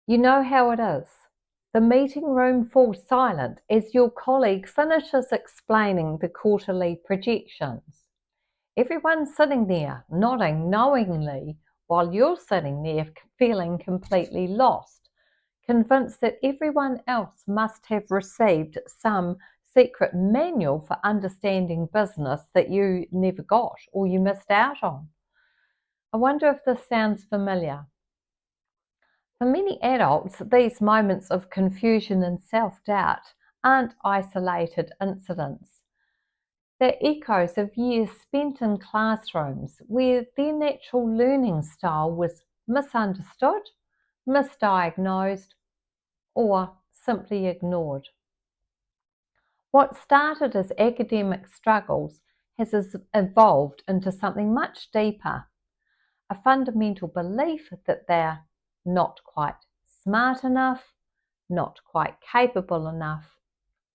You know how it is. The meeting room falls silent as your colleague finishes explaining the quarterly projections. Everyone's sitting there, nodding knowingly, while you're sitting there feeling completely lost, convinced that everyone else must have received some secret manual for understanding business that you never got or you missed out on. I wonder if this sounds familiar. For many adults, these moments of confusion and self-doubt aren't isolated incidents. They're echoes of years spent in classrooms where their natural learning style was misunderstood, misdiagnosed, or simply ignored. What started as academic struggles has evolved into something much deeper, a fundamental belief that they're not quite smart enough, not quite capable enough,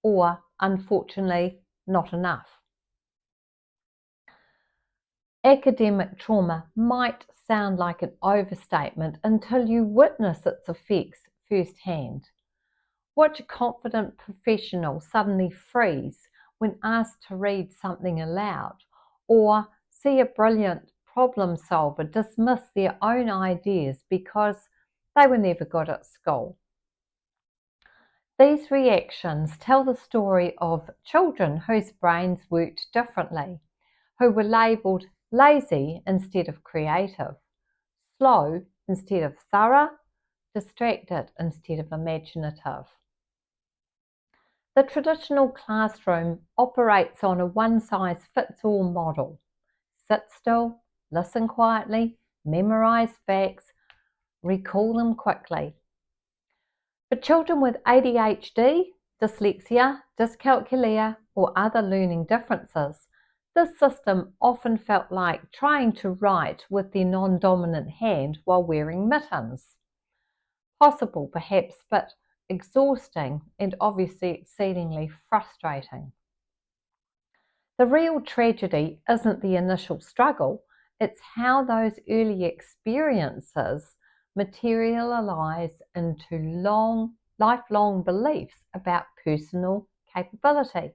or unfortunately, not enough. Academic trauma might sound like an overstatement until you witness its effects firsthand. Watch a confident professional suddenly freeze when asked to read something aloud, or see a brilliant problem solver dismiss their own ideas because they were never good at school. These reactions tell the story of children whose brains worked differently, who were labelled lazy instead of creative, slow instead of thorough, distracted instead of imaginative. The traditional classroom operates on a one-size-fits-all model. Sit still, listen quietly, memorize facts, recall them quickly. For children with ADHD, dyslexia, dyscalculia, or other learning differences, this system often felt like trying to write with their non-dominant hand while wearing mittens. Possible perhaps, but exhausting and obviously exceedingly frustrating. The real tragedy isn't the initial struggle, it's how those early experiences materialize into lifelong beliefs about personal capability.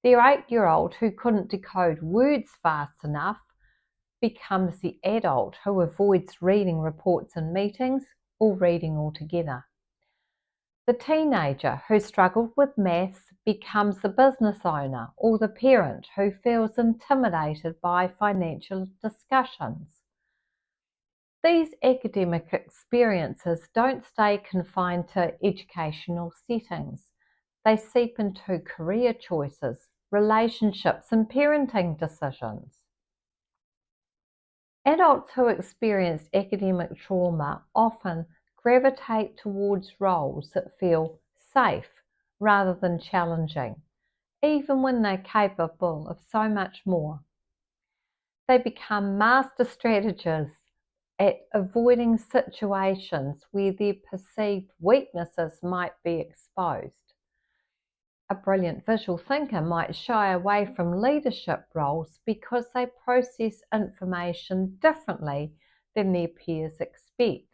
The 8-year-old who couldn't decode words fast enough becomes the adult who avoids reading reports in meetings or reading altogether. The teenager who struggled with maths becomes the business owner or the parent who feels intimidated by financial discussions. These academic experiences don't stay confined to educational settings. They seep into career choices, relationships, and parenting decisions. Adults who experience academic trauma often gravitate towards roles that feel safe rather than challenging, even when they're capable of so much more. They become master strategists at avoiding situations where their perceived weaknesses might be exposed. A brilliant visual thinker might shy away from leadership roles because they process information differently than their peers expect.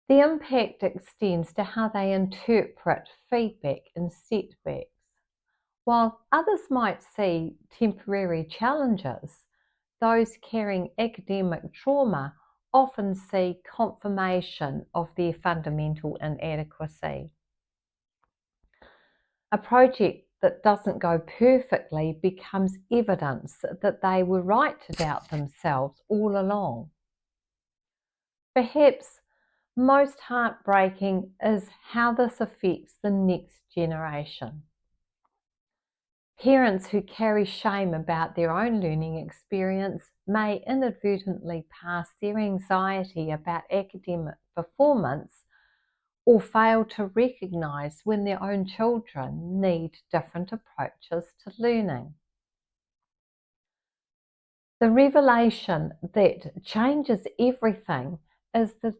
The impact extends to how they interpret feedback and setbacks. While others might see temporary challenges, those carrying academic trauma often see confirmation of their fundamental inadequacy. A project that doesn't go perfectly becomes evidence that they were right to doubt themselves all along. Perhaps most heartbreaking is how this affects the next generation. Parents who carry shame about their own learning experience may inadvertently pass their anxiety about academic performance or fail to recognise when their own children need different approaches to learning. The revelation that changes everything is that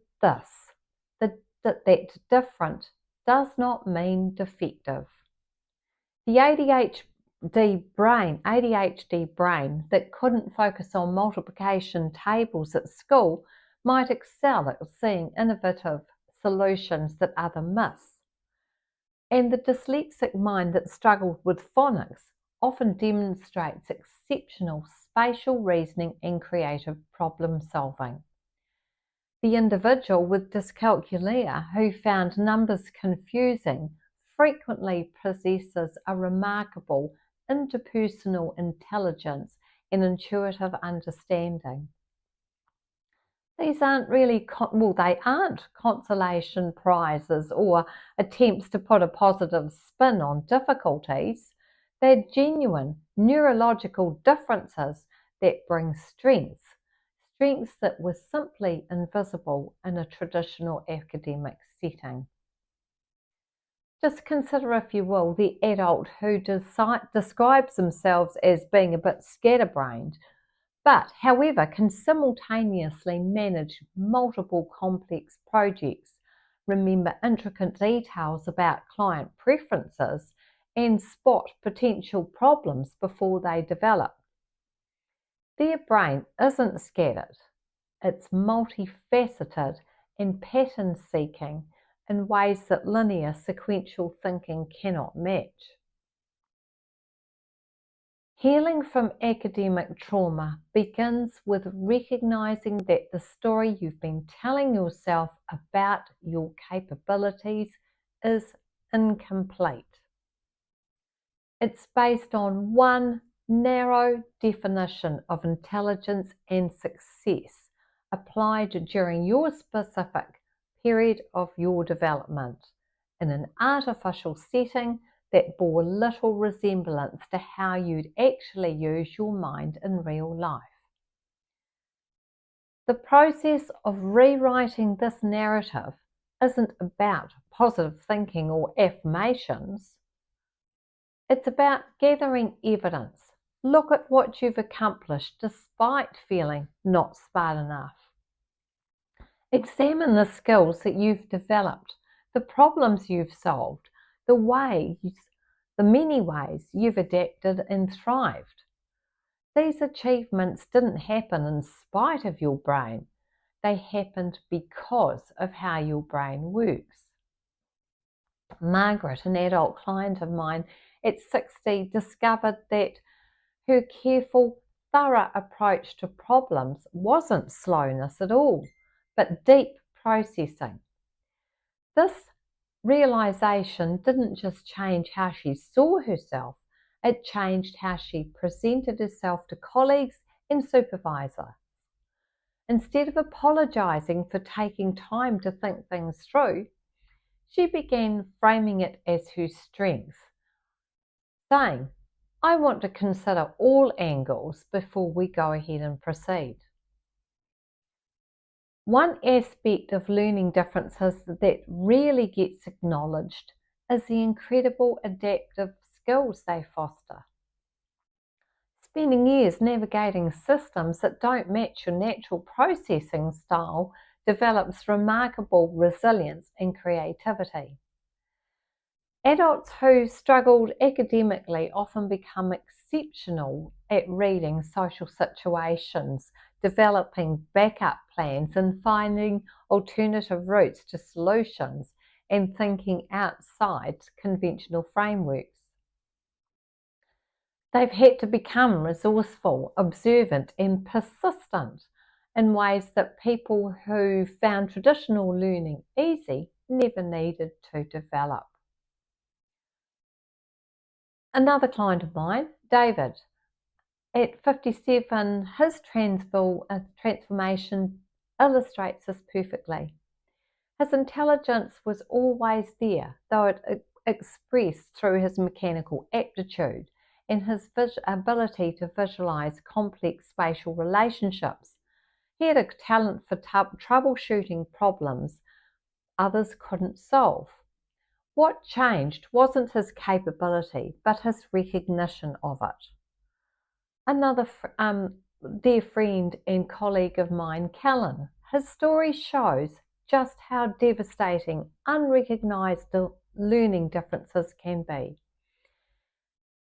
different does not mean defective. The ADHD brain that couldn't focus on multiplication tables at school might excel at seeing innovative solutions that others miss. And the dyslexic mind that struggled with phonics often demonstrates exceptional spatial reasoning and creative problem solving. The individual with dyscalculia who found numbers confusing frequently possesses a remarkable interpersonal intelligence and intuitive understanding. These aren't really, they aren't consolation prizes or attempts to put a positive spin on difficulties. They're genuine neurological differences that bring strengths that were simply invisible in a traditional academic setting. Just consider, if you will, the adult who describes themselves as being a bit scatterbrained, but however can simultaneously manage multiple complex projects, remember intricate details about client preferences, and spot potential problems before they develop. Their brain isn't scattered, it's multifaceted and pattern seeking in ways that linear sequential thinking cannot match. Healing from academic trauma begins with recognizing that the story you've been telling yourself about your capabilities is incomplete. It's based on one narrow definition of intelligence and success applied during your specific period of your development in an artificial setting that bore little resemblance to how you'd actually use your mind in real life. The process of rewriting this narrative isn't about positive thinking or affirmations. It's about gathering evidence. Look at what you've accomplished despite feeling not smart enough. Examine the skills that you've developed, the problems you've solved, the many ways you've adapted and thrived. These achievements didn't happen in spite of your brain. They happened because of how your brain works. Margaret, an adult client of mine at 60, discovered that her careful, thorough approach to problems wasn't slowness at all, but deep processing. This realization didn't just change how she saw herself, it changed how she presented herself to colleagues and supervisors. Instead of apologizing for taking time to think things through, she began framing it as her strength, saying, I want to consider all angles before we go ahead and proceed. One aspect of learning differences that really gets acknowledged is the incredible adaptive skills they foster. Spending years navigating systems that don't match your natural processing style develops remarkable resilience and creativity. Adults who struggled academically often become exceptional at reading social situations, developing backup plans, and finding alternative routes to solutions and thinking outside conventional frameworks. They've had to become resourceful, observant, and persistent in ways that people who found traditional learning easy never needed to develop. Another client of mine, David, at 57, his transformation illustrates this perfectly. His intelligence was always there, though it expressed through his mechanical aptitude and his ability to visualize complex spatial relationships. He had a talent for troubleshooting problems others couldn't solve. What changed wasn't his capability, but his recognition of it. Another dear friend and colleague of mine, Callan, his story shows just how devastating unrecognized learning differences can be.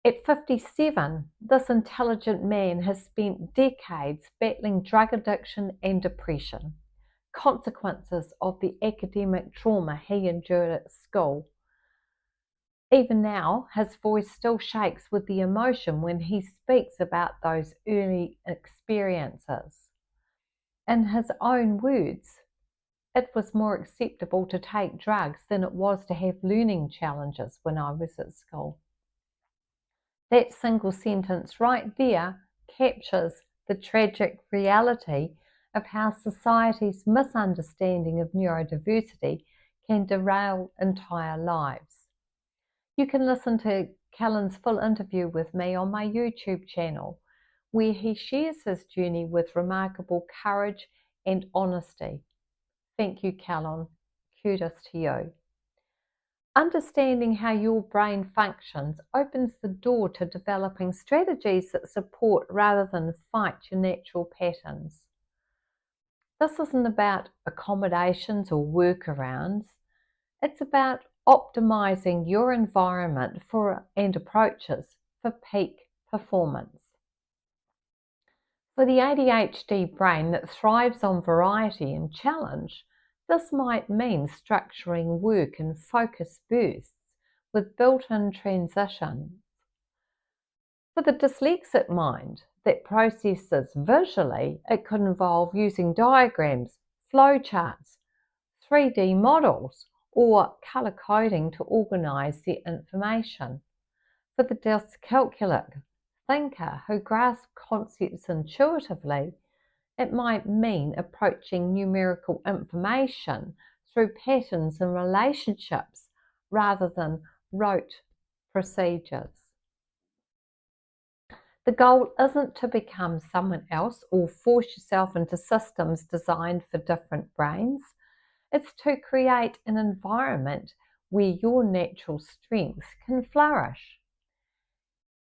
At 57, this intelligent man has spent decades battling drug addiction and depression. consequences of the academic trauma he endured at school. Even now, his voice still shakes with the emotion when he speaks about those early experiences. In his own words, it was more acceptable to take drugs than it was to have learning challenges when I was at school. That single sentence right there captures the tragic reality of how society's misunderstanding of neurodiversity can derail entire lives. You can listen to Callan's full interview with me on my YouTube channel, where he shares his journey with remarkable courage and honesty. Thank you, Callan. Kudos to you. Understanding how your brain functions opens the door to developing strategies that support rather than fight your natural patterns. This isn't about accommodations or workarounds. It's about optimizing your environment and approaches for peak performance. For the ADHD brain that thrives on variety and challenge, this might mean structuring work in focus bursts with built-in transitions. For the dyslexic mind that processes visually, it could involve using diagrams, flowcharts, 3D models, or colour coding to organise their information. For the dyscalculic thinker who grasps concepts intuitively, it might mean approaching numerical information through patterns and relationships rather than rote procedures. The goal isn't to become someone else or force yourself into systems designed for different brains. It's to create an environment where your natural strengths can flourish.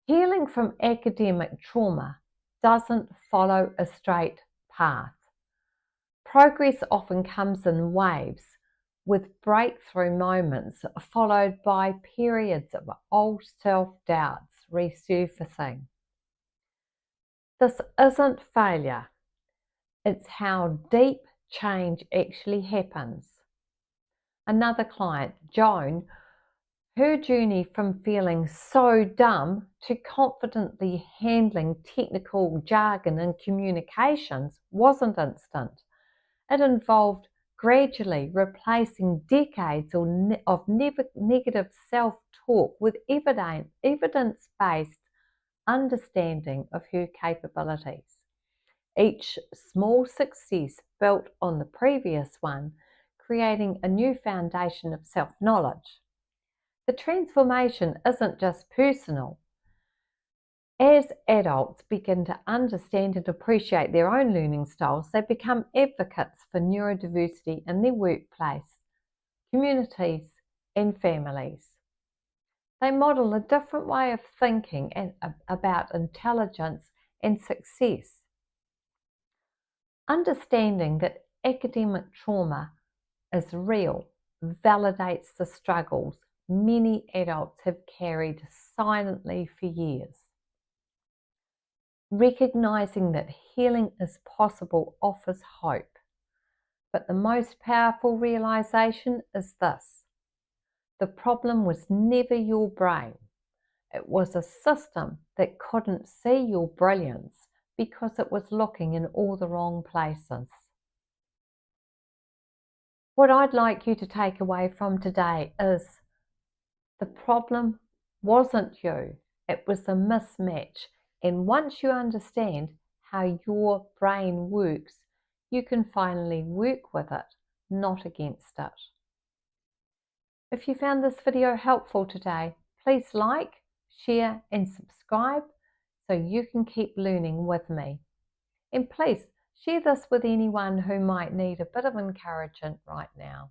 Healing from academic trauma doesn't follow a straight path. Progress often comes in waves, with breakthrough moments followed by periods of old self-doubts resurfacing. This isn't failure, it's how deep change actually happens. Another client, Joan, her journey from feeling so dumb to confidently handling technical jargon and communications wasn't instant. It involved gradually replacing decades of negative self-talk with evidence-based understanding of her capabilities. Each small success built on the previous one, creating a new foundation of self-knowledge. The transformation isn't just personal. As adults begin to understand and appreciate their own learning styles, they become advocates for neurodiversity in their workplace, communities, and families. They model a different way of thinking about intelligence and success. Understanding that academic trauma is real validates the struggles many adults have carried silently for years. Recognizing that healing is possible offers hope, but the most powerful realization is this: the problem was never your brain. It was a system that couldn't see your brilliance because it was looking in all the wrong places. What I'd like you to take away from today is the problem wasn't you, it was a mismatch. And once you understand how your brain works, you can finally work with it, not against it. If you found this video helpful today, please like, share and subscribe so you can keep learning with me. And please share this with anyone who might need a bit of encouragement right now.